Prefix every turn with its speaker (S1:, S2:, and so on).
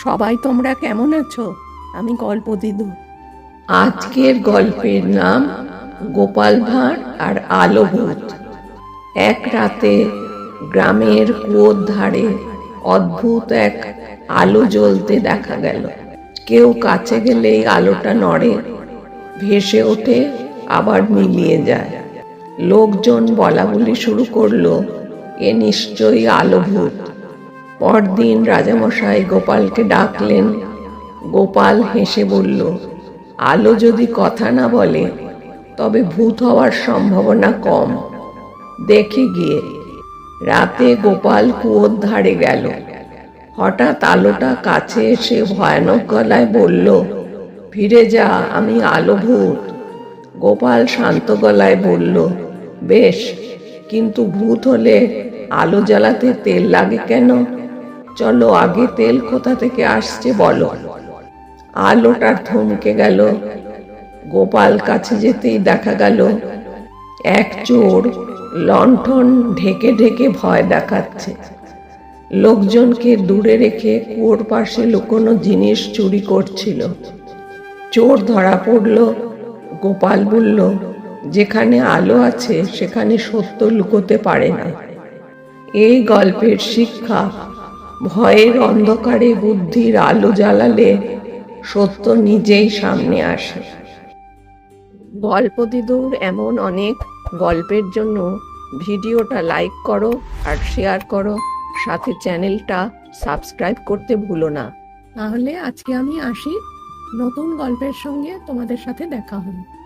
S1: সবাই তোমরা কেমন আছো? আমি গল্প দিদু।
S2: আজকের গল্পের নাম গোপাল ভাঁড় আর আলো ভূত। এক রাতে গ্রামের কুয়োর ধারে অদ্ভুত এক আলো জ্বলতে দেখা গেল। কেউ কাছে গেলেই আলোটা নড়ে, ভেসে ওঠে, আবার মিলিয়ে যায়। লোকজন বলা বলি শুরু করলো, এ নিশ্চয়ই আলো ভূত। পরদিন রাজামশাই গোপালকে ডাকলেন। গোপাল হেসে বলল, আলো যদি কথা না বলে তবে ভূত হওয়ার সম্ভাবনা কম, দেখে গিয়ে। রাতে গোপাল কুয়োর ধারে গেল। হঠাৎ আলোটা কাছে এসে ভয়ানক গলায় বলল, ফিরে যা, আমি আলো ভূত। গোপাল শান্ত গলায় বলল, বেশ, কিন্তু ভূত হলে আলো জ্বালাতে তেল লাগে কেন? চলো, আগে তেল কোথা থেকে আসছে বলো। আলোটা থমকে গেল। গোপাল কাছে যেতেই দেখা গেল এক চোর লণ্ঠন ঢেকে ঢেকে ভয় দেখাচ্ছে। লোকজনকে দূরে রেখে কুয়োর পাশে লুকোনো জিনিস চুরি করছিল। চোর ধরা পড়ল। গোপাল বলল, যেখানে আলো আছে সেখানে সত্য লুকোতে পারে না। এই গল্পের শিক্ষা, ভয়ের অন্ধকারে বুদ্ধির আলো জ্বালালে সত্য নিজেই সামনে আসে।
S1: গল্প দিদুর এমন অনেক গল্পের জন্য ভিডিওটা লাইক করো আর শেয়ার করো, সাথে চ্যানেলটা সাবস্ক্রাইব করতে ভুলো না। তাহলে আজকে আমি আসি, নতুন গল্পের সঙ্গে তোমাদের সাথে দেখা হবে।